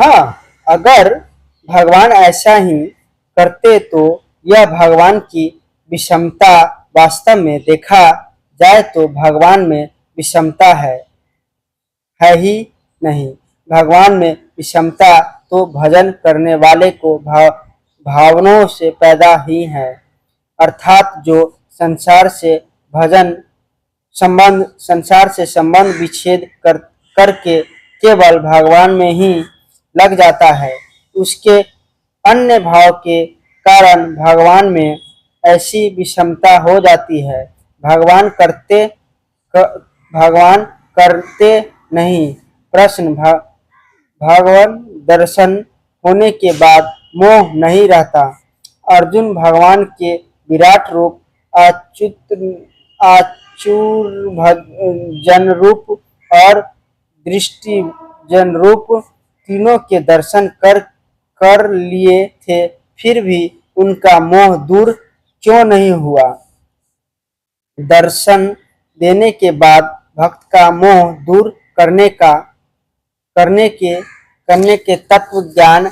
हाँ, अगर भगवान ऐसा ही करते तो यह भगवान की विषमता वास्तव में देखा जाए तो भगवान में विषमता है ही नहीं। भगवान में विषमता तो भजन करने वाले को भावनाओं से पैदा ही है, अर्थात जो संसार से संबंध विच्छेद करके केवल भगवान में ही लग जाता है, उसके अन्य भाव के कारण भगवान में ऐसी विषमता हो जाती है। भगवान करते नहीं। प्रश्न, भगवान दर्शन होने के बाद मोह नहीं रहता। अर्जुन भगवान के विराट रूप, जन रूप और दृष्टि जन रूप तीनों के दर्शन कर लिए थे, फिर भी उनका मोह दूर क्यों नहीं हुआ? दर्शन देने के बाद भक्त का मोह दूर करने के तत्व ज्ञान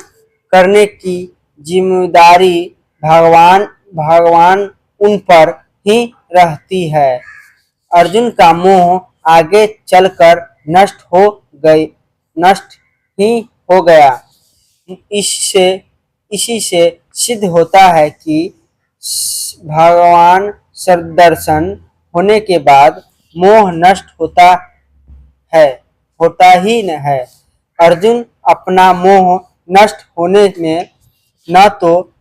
करने की जिम्मेदारी भगवान उन पर ही रहती है। अर्जुन का मोह आगे चलकर नष्ट ही हो गया। इसी से सिद्ध होता है कि भगवान दर्शन होने के बाद मोह नष्ट होता ही है। अर्जुन अपना मोह नष्ट होने में न तो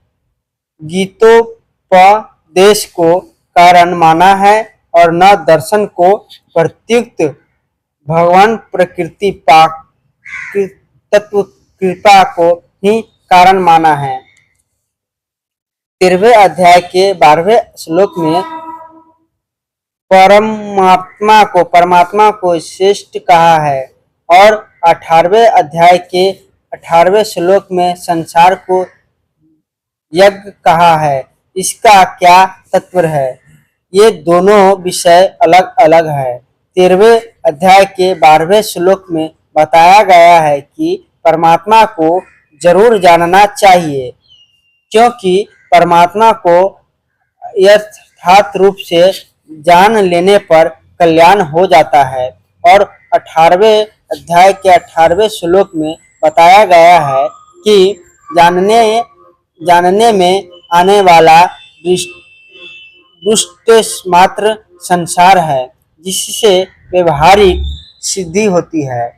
गीतोपदेश को कारण माना है और न दर्शन को प्रत्युक्त भगवान प्रकृति तत्व कृपा को ही कारण माना है। 13वें अध्याय के 12वें श्लोक में परमात्मा को श्रेष्ठ कहा है और 18वें अध्याय के 18वें श्लोक में संसार को यज्ञ कहा है। इसका क्या तात्पर्य है? ये दोनों विषय अलग अलग है। 13वें अध्याय के 12वें श्लोक में बताया गया है कि परमात्मा को जरूर जानना चाहिए, क्योंकि परमात्मा को यथार्थ रूप से जान लेने पर कल्याण हो जाता है। और 18वें अध्याय के 18वें श्लोक में बताया गया है कि जानने में आने वाला दुष्ट मात्र संसार है, जिससे व्यवहारिक सिद्धि होती है।